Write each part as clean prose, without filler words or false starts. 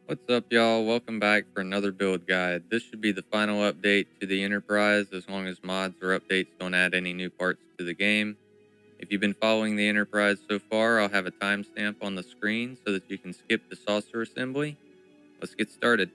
What's up, y'all? Welcome back for another build guide. This should be the final update to the Enterprise, as long as mods or updates don't add any new parts to the game. If you've been following the Enterprise so far, I'll have a timestamp on the screen so that you can skip the saucer assembly. Let's get started.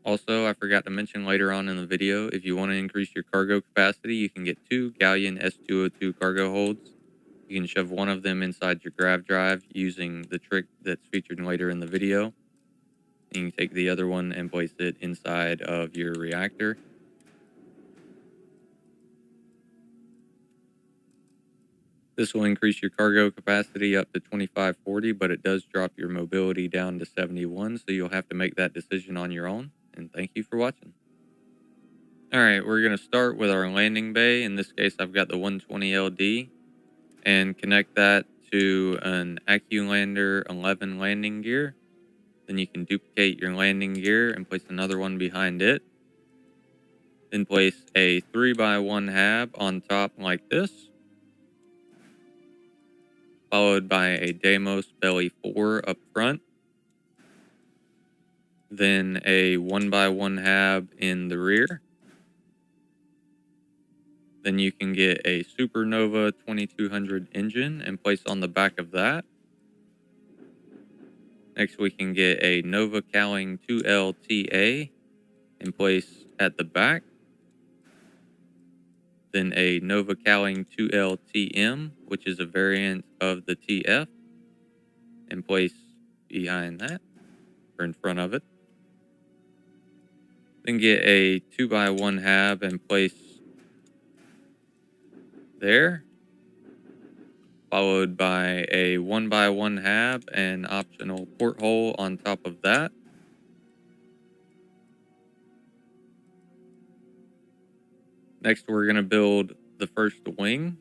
Also, I forgot to mention later on in the video, if you want to increase your cargo capacity, you can get 2 Galleon S202 cargo holds. You can shove one of them inside your grav drive using the trick that's featured later in the video. You can take the other one and place it inside of your reactor. This will increase your cargo capacity up to 2540, but it does drop your mobility down to 71, so you'll have to make that decision on your own. And thank you for watching. Alright, we're going to start with our landing bay. In this case, I've got the 120 LD, and connect that to an AccuLander 11 landing gear. Then you can duplicate your landing gear and place another one behind it. Then place a 3x1 hab on top like this, followed by a Deimos Belly 4 up front. Then a 1x1 hab in the rear. Then you can get a Supernova 2200 engine and place on the back of that. Next, we can get a Nova Cowling 2LTA and place at the back. Then a Nova Cowling 2LTM, which is a variant of the TF, and place behind that, or in front of it. Then get a 2x1 hab and place there, followed by a 1x1 hab and optional porthole on top of that. Next, we're going to build the first wing.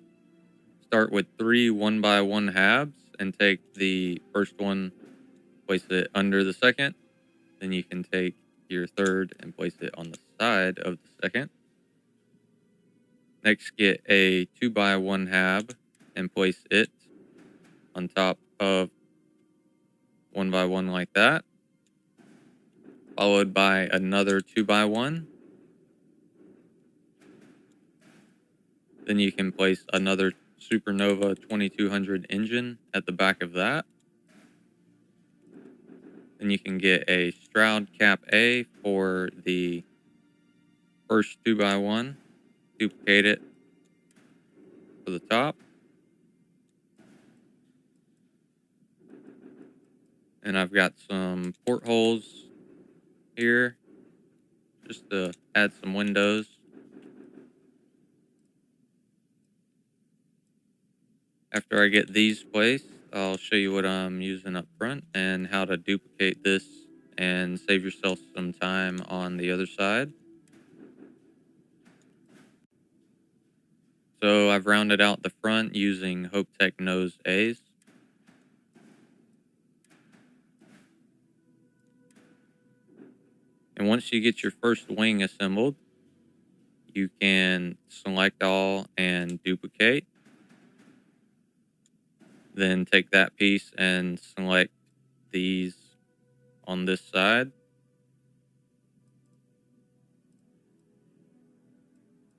Start with 3 1x1 habs and take the first one, place it under the second. Then you can take your third and place it on the side of the second. Next, get a 2x1 hab and place it on top of 1x1 like that, followed by another 2x1. Then you can place another Supernova 2200 engine at the back of that. Then you can get a Stroud Cap A for the first 2x1. Duplicate it for the top. And I've got some portholes here just to add some windows. After I get these placed, I'll show you what I'm using up front and how to duplicate this and save yourself some time on the other side. So I've rounded out the front using Hope Tech Nose A's. And once you get your first wing assembled, you can select all and duplicate. Then take that piece and select these on this side.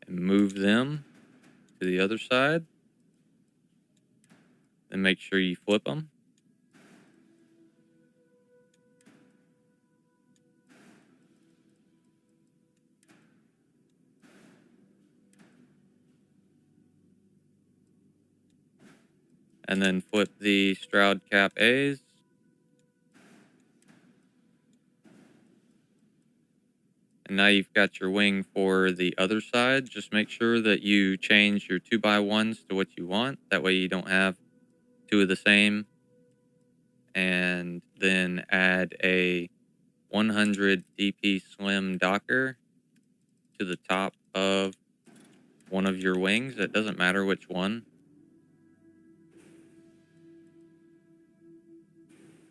And move them to the other side. And make sure you flip them. And then flip the Stroud Cap A's. And now you've got your wing for the other side. Just make sure that you change your 2x1s to what you want. That way you don't have two of the same. And then add a 100 DP Slim Docker to the top of one of your wings. It doesn't matter which one.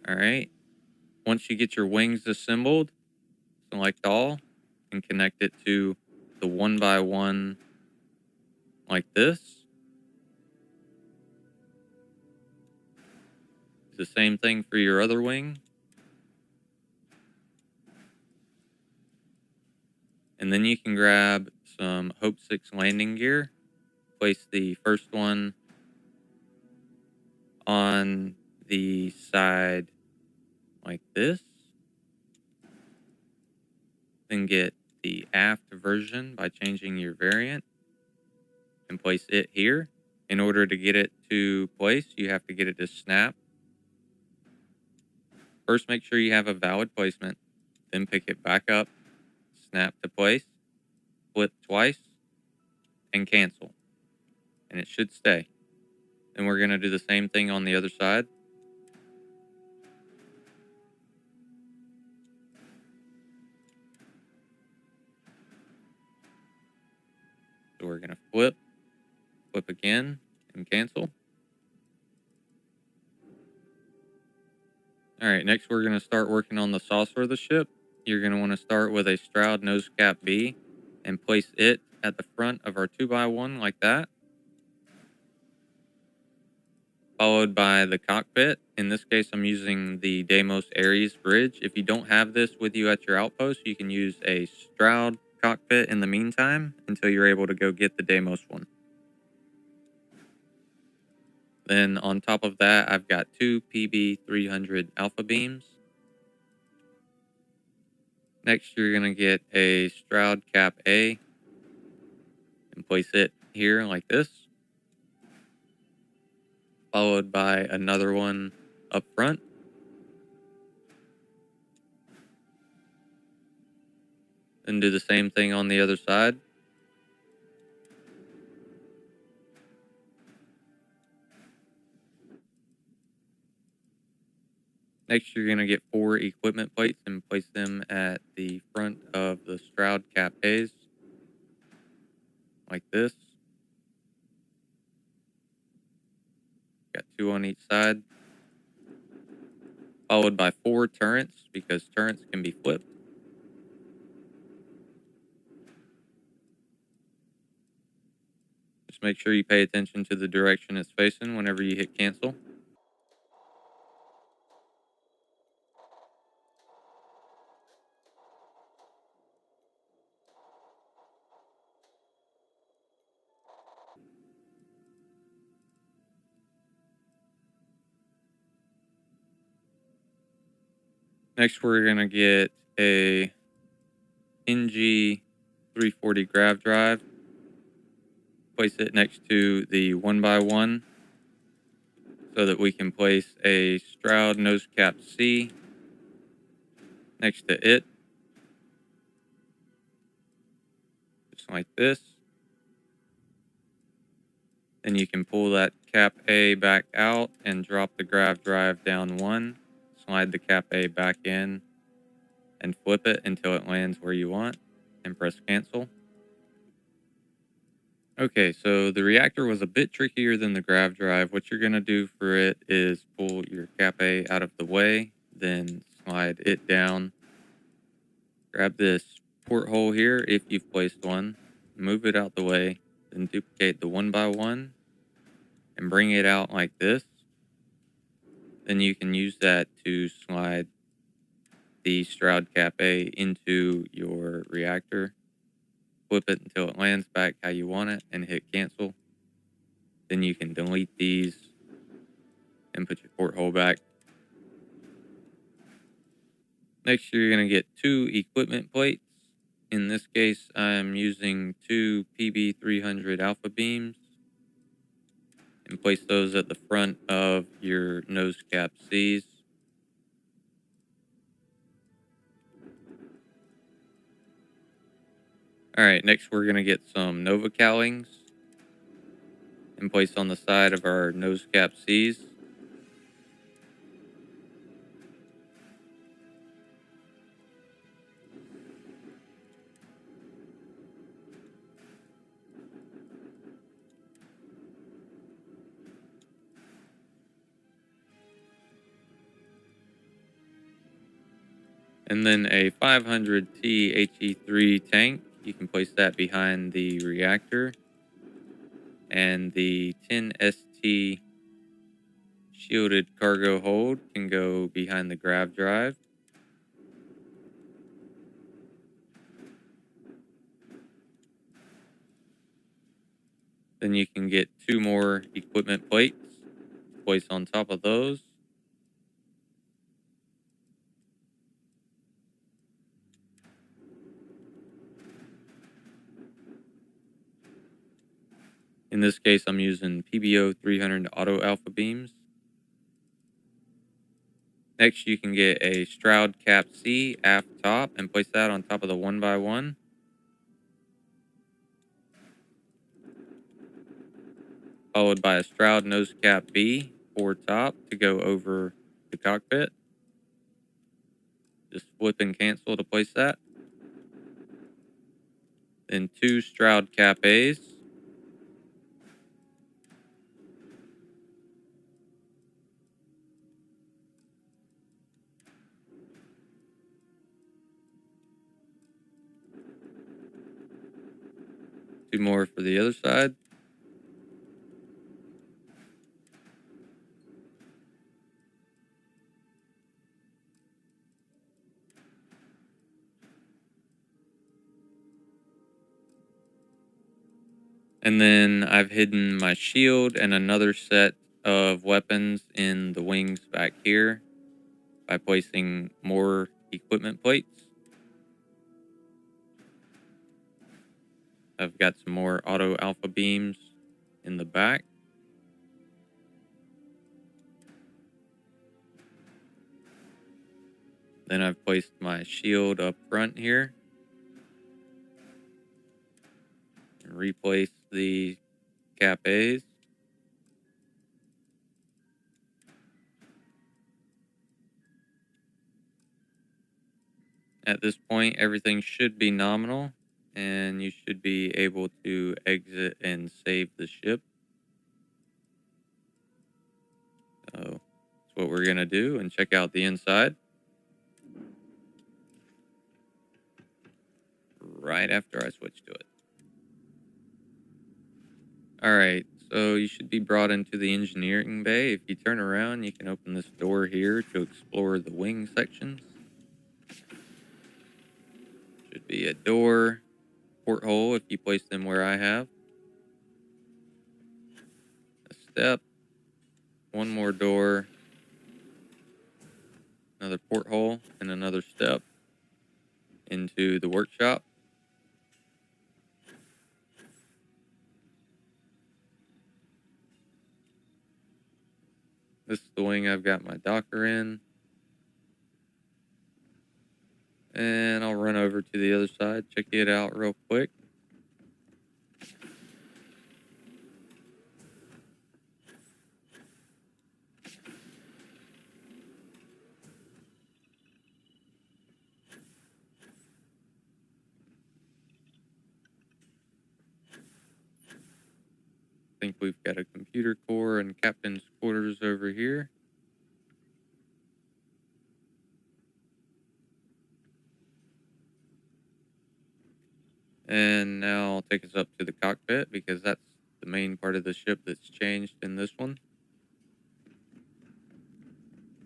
All right. Once you get your wings assembled, select all and connect it to the 1x1 like this. The same thing for your other wing. And then you can grab some Hope 6 landing gear, place the first one on the side like this, then get the aft version by changing your variant and place it here. In order to get it to place, you have to get it to snap. First, make sure you have a valid placement, then pick it back up, snap to place, flip twice, and cancel. And it should stay. Then we're going to do the same thing on the other side. So we're going to flip again, and cancel. All right, next we're going to start working on the saucer of the ship. You're going to want to start with a Stroud nose cap B and place it at the front of our 2x1 like that. Followed by the cockpit. In this case, I'm using the Deimos Ares bridge. If you don't have this with you at your outpost, you can use a Stroud cockpit in the meantime until you're able to go get the Deimos one. Then on top of that, I've got two PB300 alpha beams. Next, you're going to get a Stroud cap A and place it here like this. Followed by another one up front. And do the same thing on the other side. Next, you're going to get 4 equipment plates and place them at the front of the Stroud cap A's, like this. Got 2 on each side. Followed by 4 turrets, because turrets can be flipped. Just make sure you pay attention to the direction it's facing whenever you hit cancel. Next, we're going to get a NG 340 grav drive. Place it next to the 1x1 so that we can place a Stroud nose cap C next to it. Just like this. Then you can pull that cap A back out and drop the grav drive down 1. Slide the cap A back in and flip it until it lands where you want and press cancel. Okay, so the reactor was a bit trickier than the grav drive. What you're going to do for it is pull your cap A out of the way, then slide it down. Grab this porthole here if you've placed one, move it out the way, then duplicate the 1x1 and bring it out like this. Then you can use that to slide the Stroud cap A into your reactor. Flip it until it lands back how you want it and hit cancel. Then you can delete these and put your porthole back. Next, you're going to get 2 equipment plates. In this case, I'm using 2 PB300 alpha beams and place those at the front of your nose cap C's. All right, next we're going to get some Nova cowlings and place on the side of our nose cap C's. And then a 500T HE3 tank. You can place that behind the reactor. And the 10ST shielded cargo hold can go behind the grav drive. Then you can get 2 more equipment plates, place on top of those. In this case, I'm using PBO 300 auto alpha beams. Next, you can get a Stroud Cap C aft top and place that on top of the 1x1. Followed by a Stroud Nose Cap B forward top to go over the cockpit. Just flip and cancel to place that. Then 2 Stroud Cap A's. Two more for the other side. And then I've hidden my shield and another set of weapons in the wings back here by placing more equipment plates. I've got some more auto alpha beams in the back. Then I've placed my shield up front here. And replaced the Cap A's. At this point, everything should be nominal, and you should be able to exit and save the ship. So that's what we're going to do, and check out the inside right after I switch to it. All right, so you should be brought into the engineering bay. If you turn around, you can open this door here to explore the wing sections. Should be a door, porthole if you place them where I have. A step, one more door, another porthole, and another step into the workshop. This is the wing I've got my docker in. And I'll run over to the other side, check it out real quick. I think we've got a computer core and captain's quarters over here. And now I'll take us up to the cockpit because that's the main part of the ship that's changed in this one.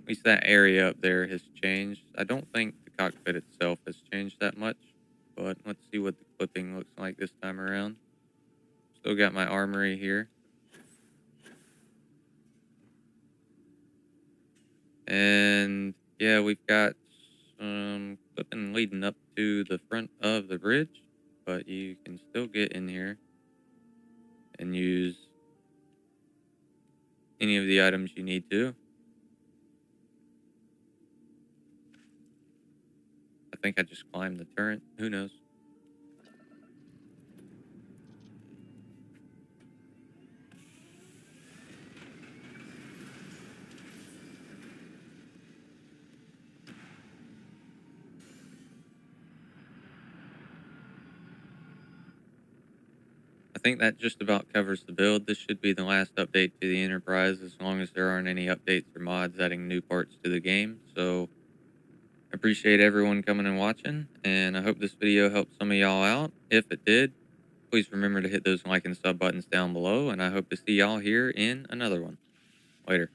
At least that area up there has changed. I don't think the cockpit itself has changed that much, but let's see what the clipping looks like this time around. Still got my armory here. And yeah, we've got some clipping leading up to the front of the bridge, but you can still get in here and use any of the items you need to. I think I just climbed the turret. Who knows? I think that just about covers the build. This should be the last update to the Enterprise as long as there aren't any updates or mods adding new parts to the game. So I appreciate everyone coming and watching, and I hope this video helped some of y'all out. If it did, please remember to hit those like and sub buttons down below, and I hope to see y'all here in another one. Later.